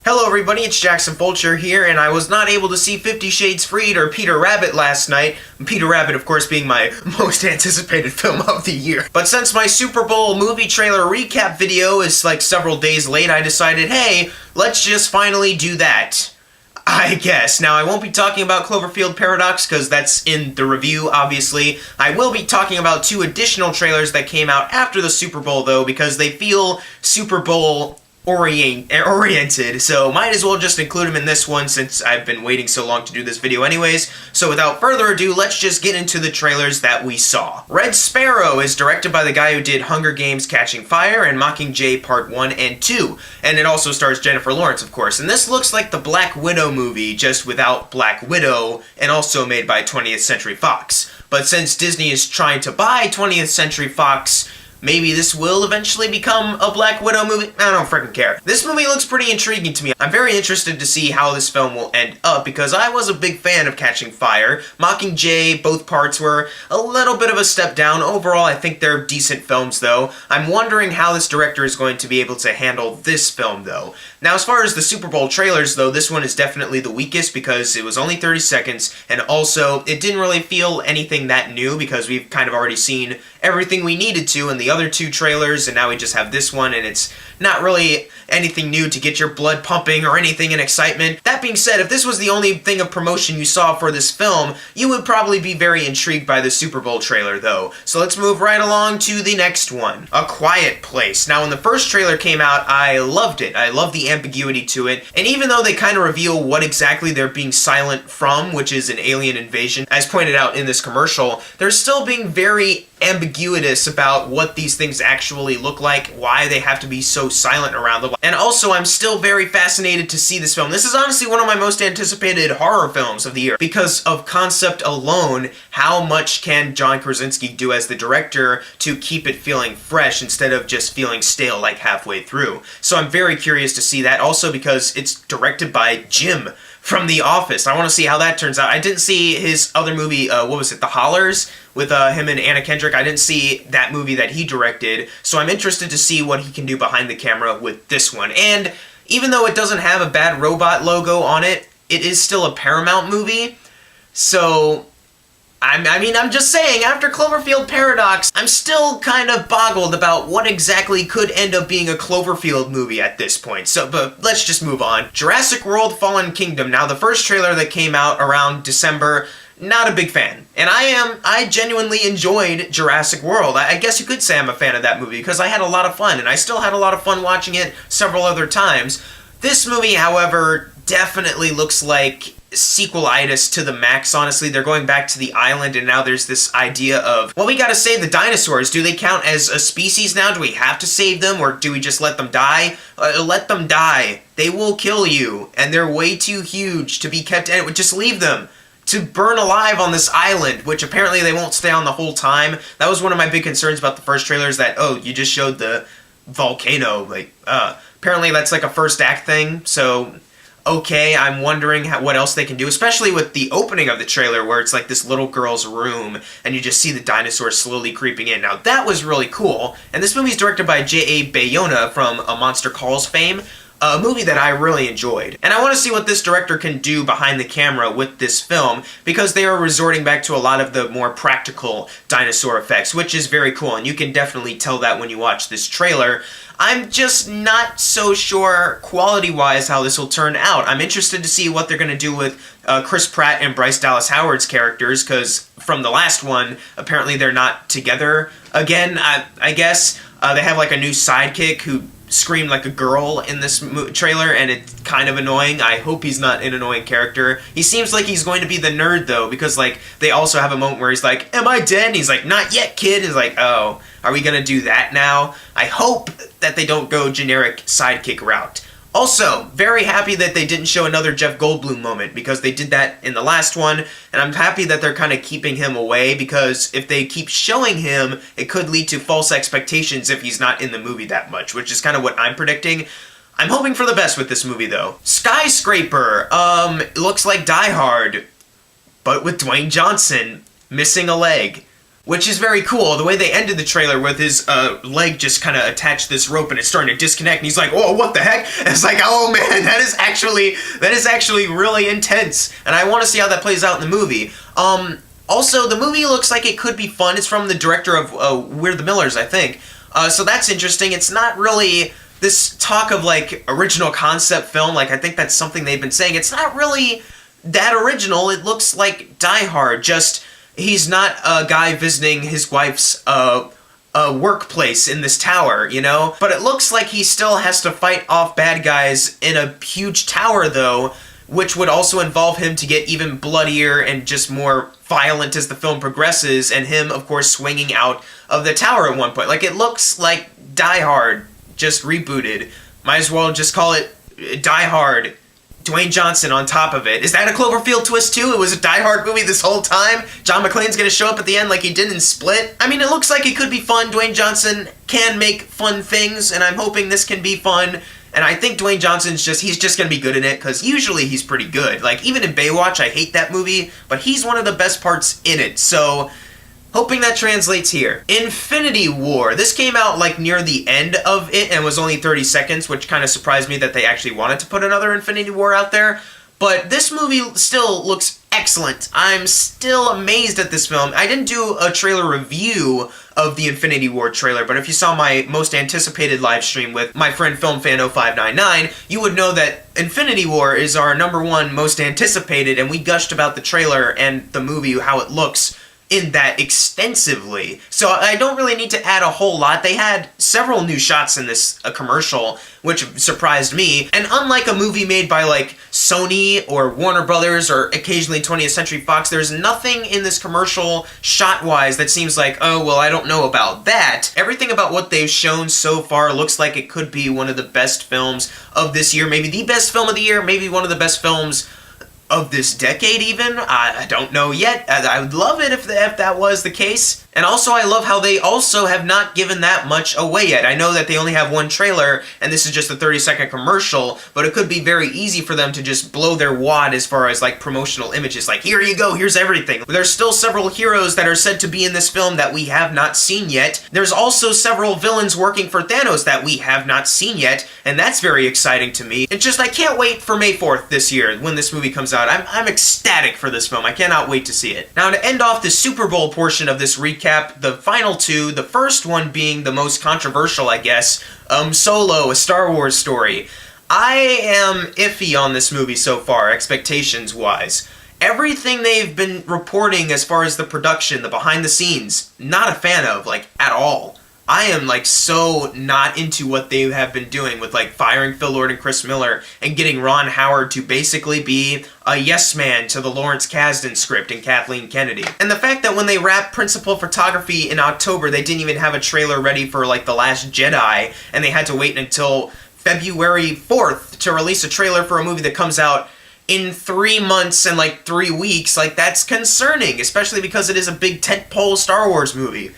Hello everybody, it's Jackson Fulcher here, and I was not able to see 50 Shades Freed or Peter Rabbit last night. Peter Rabbit, of course, being my most anticipated film of the year. But since my Super Bowl movie trailer recap video is like several days late, I decided, hey, let's just finally do that. I guess. Now, I won't be talking about Cloverfield Paradox because that's in the review, obviously. I will be talking about two additional trailers that came out after the Super Bowl, though, because they feel Super Bowl oriented, so might as well just include them in this one since I've been waiting so long to do this video anyways. So without further ado, let's just get into the trailers that we saw. Red Sparrow is directed by the guy who did Hunger Games: Catching Fire and Mockingjay Part 1 and 2, and it also stars Jennifer Lawrence, of course. And this looks like the Black Widow movie, just without Black Widow, and also made by 20th Century Fox. But since Disney is trying to buy 20th Century Fox, maybe this will eventually become a Black Widow movie? I don't freaking care. This movie looks pretty intriguing to me. I'm very interested to see how this film will end up because I was a big fan of Catching Fire. Mockingjay, both parts were a little bit of a step down. Overall, I think they're decent films though. I'm wondering how this director is going to be able to handle this film though. Now, as far as the Super Bowl trailers though, this one is definitely the weakest because it was only 30 seconds and also it didn't really feel anything that new because we've kind of already seen everything we needed to in the other two trailers, and now we just have this one, and it's not really anything new to get your blood pumping or anything in excitement. That being said, if this was the only thing of promotion you saw for this film, you would probably be very intrigued by the Super Bowl trailer though. So let's move right along to the next one. A Quiet Place. Now when the first trailer came out, I loved it. I loved the ambiguity to it, and even though they kind of reveal what exactly they're being silent from, which is an alien invasion, as pointed out in this commercial, they're still being very ambiguous about what these things actually look like, why they have to be so silent around them. And also, I'm still very fascinated to see this film. This is honestly one of my most anticipated horror films of the year. Because of concept alone, how much can John Krasinski do as the director to keep it feeling fresh instead of just feeling stale like halfway through? So I'm very curious to see that, also because it's directed by Jim from The Office. I want to see how that turns out. I didn't see his other movie, what was it, The Hollers, with him and Anna Kendrick. I didn't see that movie that he directed, so I'm interested to see what he can do behind the camera with this one. And even though it doesn't have a Bad Robot logo on it, it is still a Paramount movie, so I'm just saying, after Cloverfield Paradox, I'm still kind of boggled about what exactly could end up being a Cloverfield movie at this point. But let's just move on. Jurassic World: Fallen Kingdom. Now, the first trailer that came out around December, not a big fan. And I genuinely enjoyed Jurassic World. I guess you could say I'm a fan of that movie because I had a lot of fun, and I still had a lot of fun watching it several other times. This movie, however, definitely looks like sequelitis to the max, honestly. They're going back to the island, and now there's this idea of, well, we gotta save the dinosaurs. Do they count as a species now? Do we have to save them, or do we just let them die? Let them die. They will kill you, and they're way too huge to be kept in. Just leave them to burn alive on this island, which apparently they won't stay on the whole time. That was one of my big concerns about the first trailer, is that, oh, you just showed the volcano. Apparently that's like a first act thing, so okay, I'm wondering what else they can do, especially with the opening of the trailer where it's like this little girl's room and you just see the dinosaurs slowly creeping in. Now that was really cool, and this movie is directed by J.A. Bayona from A Monster Calls fame, a movie that I really enjoyed. And I want to see what this director can do behind the camera with this film, because they are resorting back to a lot of the more practical dinosaur effects, which is very cool, and you can definitely tell that when you watch this trailer. I'm just not so sure quality-wise how this will turn out. I'm interested to see what they're going to do with Chris Pratt and Bryce Dallas Howard's characters, because from the last one, apparently they're not together again, I guess. They have like a new sidekick who screamed like a girl in this trailer, and it's kind of annoying. I hope he's not an annoying character. He seems like he's going to be the nerd though, because like they also have a moment where he's like, "Am I dead?" And he's like, "Not yet, kid." He's like, "Oh, are we gonna do that now?" I hope that they don't go generic sidekick route. Also, very happy that they didn't show another Jeff Goldblum moment, because they did that in the last one, and I'm happy that they're kind of keeping him away, because if they keep showing him, it could lead to false expectations if he's not in the movie that much, which is kind of what I'm predicting. I'm hoping for the best with this movie, though. Skyscraper, looks like Die Hard, but with Dwayne Johnson missing a leg. which is very cool. The way they ended the trailer with his leg just kind of attached to this rope and it's starting to disconnect, and he's like, "Oh, what the heck?" And it's like, oh man, that is actually really intense, and I want to see how that plays out in the movie. Also, the movie looks like it could be fun. It's from the director of We're the Millers, I think. So that's interesting. It's not really this talk of like original concept film. Like, I think that's something they've been saying. It's not really that original. It looks like Die Hard, just he's not a guy visiting his wife's workplace in this tower, you know? But it looks like he still has to fight off bad guys in a huge tower, though, which would also involve him to get even bloodier and just more violent as the film progresses, and him, of course, swinging out of the tower at one point. Like, it looks like Die Hard, just rebooted. Might as well just call it Die Hard, Dwayne Johnson on top of it. Is that a Cloverfield twist too? It was a Die Hard movie this whole time? John McClane's gonna show up at the end like he did in Split? I mean, it looks like it could be fun. Dwayne Johnson can make fun things, and I'm hoping this can be fun. And I think Dwayne Johnson's he's just gonna be good in it, because usually he's pretty good. Like, even in Baywatch, I hate that movie, but he's one of the best parts in it, so hoping that translates here. Infinity War. This came out like near the end of it and was only 30 seconds, which kind of surprised me that they actually wanted to put another Infinity War out there. But this movie still looks excellent. I'm still amazed at this film. I didn't do a trailer review of the Infinity War trailer, but if you saw my most anticipated live stream with my friend FilmFan0599, you would know that Infinity War is our #1 most anticipated, and we gushed about the trailer and the movie, how it looks in that extensively. So I don't really need to add a whole lot. They had several new shots in this commercial, which surprised me. And unlike a movie made by like Sony or Warner Brothers or occasionally 20th Century Fox, there's nothing in this commercial shot-wise that seems like, oh, well, I don't know about that. Everything about what they've shown so far looks like it could be one of the best films of this year, maybe the best film of the year, maybe one of the best films of this decade even. I don't know yet. I would love it if that was the case. And also, I love how they also have not given that much away yet. I know that they only have one trailer, and this is just a 30-second commercial, but it could be very easy for them to just blow their wad as far as, like, promotional images. Like, here you go, here's everything. There's still several heroes that are said to be in this film that we have not seen yet. There's also several villains working for Thanos that we have not seen yet, and that's very exciting to me. It's just, I can't wait for May 4th this year, when this movie comes out. I'm ecstatic for this film. I cannot wait to see it. Now, to end off the Super Bowl portion of this recap, the final two, the first one being the most controversial, I guess, Solo, A Star Wars Story. I am iffy on this movie so far, expectations-wise. Everything they've been reporting as far as the production, the behind the scenes, not a fan of, like, at all. I am, like, so not into what they have been doing with, like, firing Phil Lord and Chris Miller and getting Ron Howard to basically be a yes man to the Lawrence Kasdan script and Kathleen Kennedy. And the fact that when they wrapped principal photography in October, they didn't even have a trailer ready for, like, The Last Jedi, and they had to wait until February 4th to release a trailer for a movie that comes out in 3 months and, like, 3 weeks. Like, that's concerning, especially because it is a big tentpole Star Wars movie.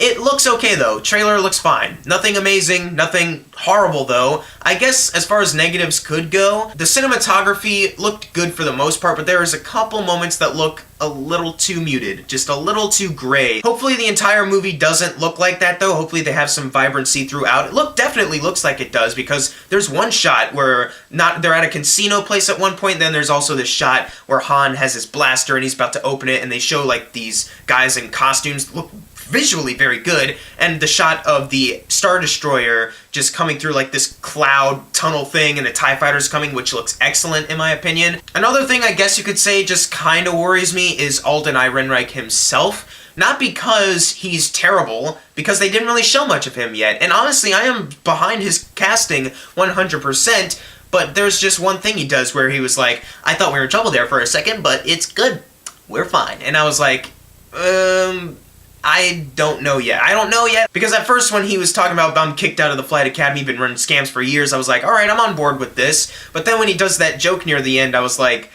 It looks okay, though. Trailer looks fine. Nothing amazing, nothing horrible, though. I guess as far as negatives could go, the cinematography looked good for the most part, but there is a couple moments that look a little too muted, just a little too gray. Hopefully the entire movie doesn't look like that, though. Hopefully they have some vibrancy throughout. It definitely looks like it does, because there's one shot where they're at a casino place at one point, then there's also this shot where Han has his blaster and he's about to open it, and they show like these guys in costumes look visually very good, and the shot of the Star Destroyer just coming through like this cloud tunnel thing and the TIE Fighter's coming, which looks excellent in my opinion. Another thing I guess you could say just kind of worries me is Alden Ehrenreich himself. Not because he's terrible, because they didn't really show much of him yet, and honestly I am behind his casting 100%, but there's just one thing he does where he was like, I thought we were in trouble there for a second, but it's good. We're fine. And I was like, I don't know yet. I don't know yet, because at first when he was talking about I'm kicked out of the flight academy, been running scams for years, I was like, alright, I'm on board with this. But then when he does that joke near the end, I was like,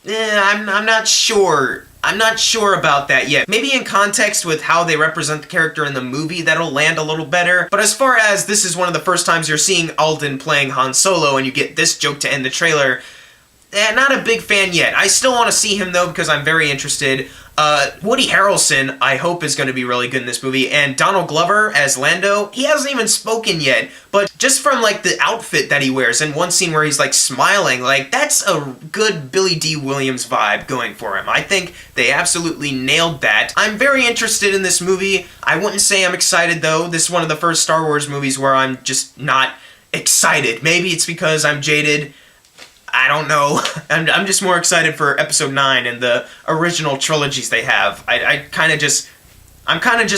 I'm not sure. I'm not sure about that yet. Maybe in context with how they represent the character in the movie, that'll land a little better. But as far as this is one of the first times you're seeing Alden playing Han Solo and you get this joke to end the trailer, not a big fan yet. I still want to see him, though, because I'm very interested. Woody Harrelson, I hope, is going to be really good in this movie, and Donald Glover as Lando, he hasn't even spoken yet, but just from, like, the outfit that he wears, and one scene where he's, like, smiling, like, that's a good Billy D. Williams vibe going for him. I think they absolutely nailed that. I'm very interested in this movie. I wouldn't say I'm excited, though. This is one of the first Star Wars movies where I'm just not excited. Maybe it's because I'm jaded. I don't know. I'm just more excited for Episode 9 and the original trilogies they have. I'm kind of just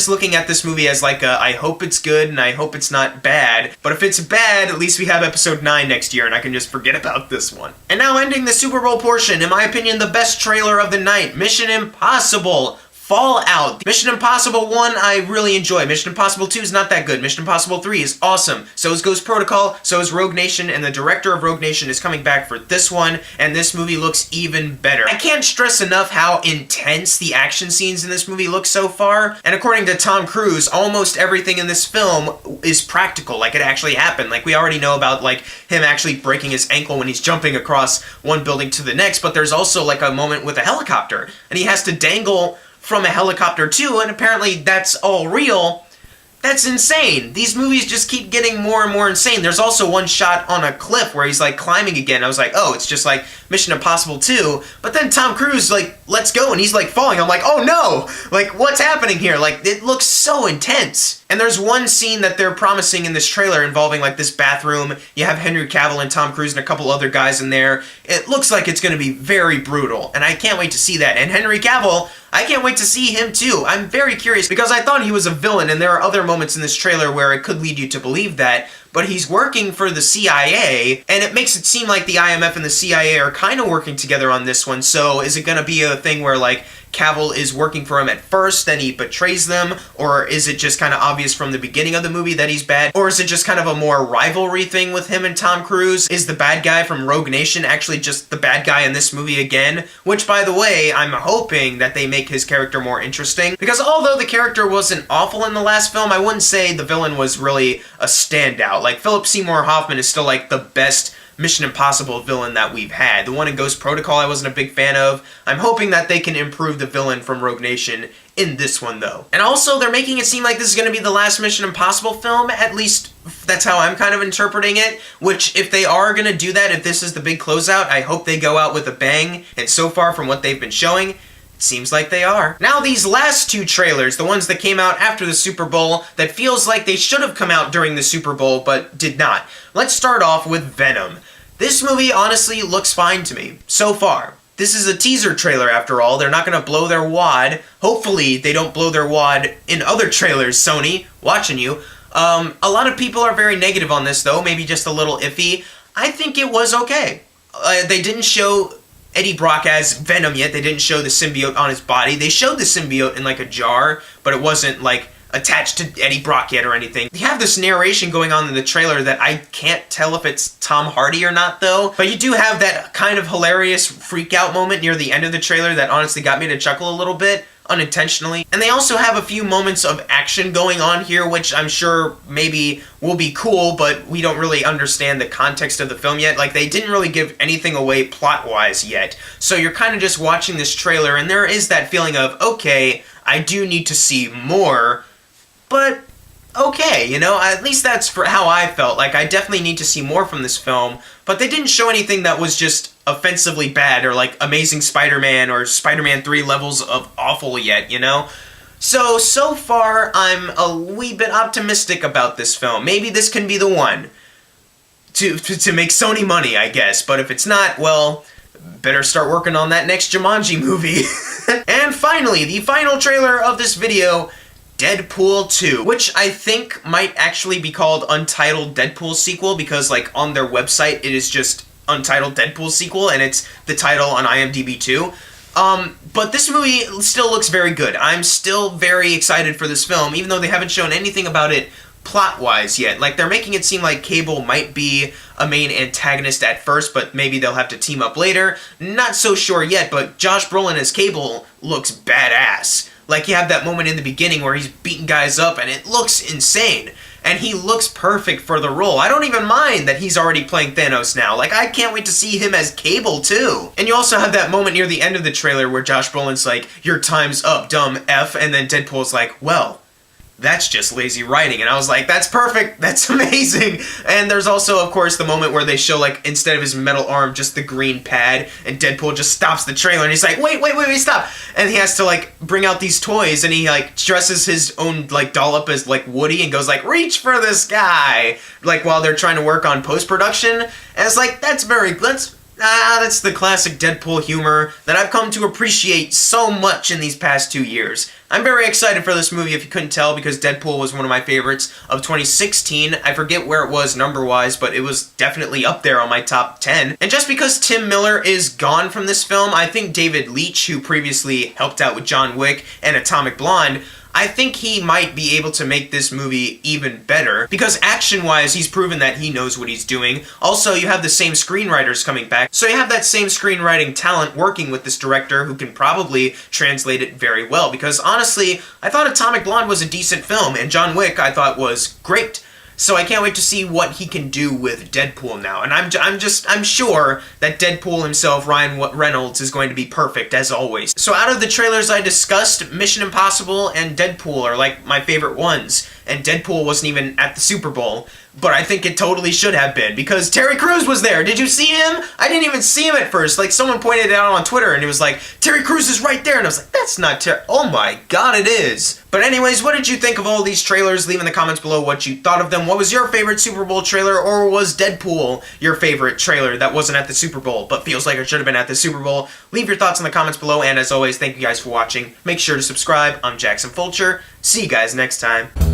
looking at this movie as like I hope it's good and I hope it's not bad. But if it's bad, at least we have Episode 9 next year and I can just forget about this one. And now ending the Super Bowl portion, in my opinion, the best trailer of the night, Mission Impossible Fallout. Mission Impossible 1, I really enjoy. Mission Impossible 2 is not that good. Mission Impossible 3 is awesome. So is Ghost Protocol, so is Rogue Nation, and the director of Rogue Nation is coming back for this one, and this movie looks even better. I can't stress enough how intense the action scenes in this movie look so far, and according to Tom Cruise, almost everything in this film is practical, like it actually happened. Like, we already know about, like, him actually breaking his ankle when he's jumping across one building to the next, but there's also, like, a moment with a helicopter, and he has to dangle from a helicopter too, and apparently that's all real. That's insane. These movies just keep getting more and more insane. There's also one shot on a cliff where he's like climbing again. I was like, oh, it's just like Mission Impossible 2. But then Tom Cruise like, let's go, and he's like falling. I'm like, oh no! Like, what's happening here? Like, it looks so intense. And there's one scene that they're promising in this trailer involving like this bathroom. You have Henry Cavill and Tom Cruise and a couple other guys in there. It looks like it's going to be very brutal, and I can't wait to see that. And Henry Cavill, I can't wait to see him too. I'm very curious because I thought he was a villain, and there are other moments in this trailer where it could lead you to believe that, but he's working for the CIA, and it makes it seem like the IMF and the CIA are kind of working together on this one. So is it going to be a thing where like Cavill is working for him at first, then he betrays them, or is it just kind of obvious from the beginning of the movie that he's bad, or is it just kind of a more rivalry thing with him and Tom Cruise? Is the bad guy from Rogue Nation actually just the bad guy in this movie again? Which, by the way, I'm hoping that they make his character more interesting, because although the character wasn't awful in the last film, I wouldn't say the villain was really a standout. Like, Philip Seymour Hoffman is still like the best Mission Impossible villain that we've had. The one in Ghost Protocol I wasn't a big fan of. I'm hoping that they can improve the villain from Rogue Nation in this one, though. And also, they're making it seem like this is going to be the last Mission Impossible film. At least, that's how I'm kind of interpreting it. Which, if they are going to do that, if this is the big closeout, I hope they go out with a bang. And so far, from what they've been showing, seems like they are. Now these last two trailers, the ones that came out after the Super Bowl, that feels like they should have come out during the Super Bowl, but did not. Let's start off with Venom. This movie honestly looks fine to me, so far. This is a teaser trailer after all. They're not gonna blow their wad. Hopefully they don't blow their wad in other trailers, Sony. Watching you. A lot of people are very negative on this though, maybe just a little iffy. I think it was okay. They didn't show Eddie Brock as Venom yet. They didn't show the symbiote on his body. They showed the symbiote in like a jar, but it wasn't like attached to Eddie Brock yet or anything. You have this narration going on in the trailer that I can't tell if it's Tom Hardy or not though, but you do have that kind of hilarious freak out moment near the end of the trailer that honestly got me to chuckle a little bit, unintentionally. And they also have a few moments of action going on here, which I'm sure maybe will be cool, but we don't really understand the context of the film yet. Like, they didn't really give anything away plot-wise yet. So you're kind of just watching this trailer, and there is that feeling of, okay, I do need to see more, but okay, you know, at least that's for how I felt. Like, I definitely need to see more from this film, but they didn't show anything that was just offensively bad or like Amazing Spider-Man or Spider-Man 3 levels of awful yet, you know? So far, I'm a wee bit optimistic about this film. Maybe this can be the one to make Sony money, I guess, but if it's not, well, better start working on that next Jumanji movie. And finally, the final trailer of this video, Deadpool 2, which I think might actually be called Untitled Deadpool Sequel, because like on their website it is just Untitled Deadpool Sequel, and it's the title on IMDb too. But this movie still looks very good. I'm still very excited for this film, even though they haven't shown anything about it plot-wise yet. Like, they're making it seem like Cable might be a main antagonist at first, but maybe they'll have to team up later. Not so sure yet, but Josh Brolin as Cable looks badass. Like, you have that moment in the beginning where he's beating guys up, and it looks insane. and he looks perfect for the role. I don't even mind that he's already playing Thanos now. Like, I can't wait to see him as Cable, too. And you also have that moment near the end of the trailer where Josh Brolin's like, "Your time's up, dumb F," and then Deadpool's like, "Well, that's just lazy writing." And I was like, that's perfect, that's amazing. And there's also, of course, the moment where they show, like, instead of his metal arm, just the green pad, and Deadpool just stops the trailer, and he's like, wait, stop. And he has to, like, bring out these toys, and he, like, dresses his own, like, doll up as, like, Woody, and goes, like, "Reach for this guy," like, while they're trying to work on post-production. And it's like, that's the classic Deadpool humor that I've come to appreciate so much in these past 2 years. I'm very excited for this movie, if you couldn't tell, because Deadpool was one of my favorites of 2016. I forget where it was number-wise, but it was definitely up there on my top 10. And just because Tim Miller is gone from this film, I think David Leitch, who previously helped out with John Wick and Atomic Blonde, I think he might be able to make this movie even better, because action-wise, he's proven that he knows what he's doing. Also, you have the same screenwriters coming back, so you have that same screenwriting talent working with this director who can probably translate it very well, because honestly, I thought Atomic Blonde was a decent film, and John Wick I thought was great. So I can't wait to see what he can do with Deadpool now. And I'm sure that Deadpool himself, Ryan Reynolds, is going to be perfect, as always. So out of the trailers I discussed, Mission Impossible and Deadpool are like my favorite ones. And Deadpool wasn't even at the Super Bowl, but I think it totally should have been, because Terry Crews was there. Did you see him? I didn't even see him at first. Like, someone pointed it out on Twitter, and it was like, Terry Crews is right there, and I was like, that's not Terry. Oh my god, it is. But anyways, what did you think of all these trailers? Leave in the comments below what you thought of them. What was your favorite Super Bowl trailer, or was Deadpool your favorite trailer that wasn't at the Super Bowl, but feels like it should have been at the Super Bowl? Leave your thoughts in the comments below, and as always, thank you guys for watching. Make sure to subscribe. I'm Jackson Fulcher. See you guys next time.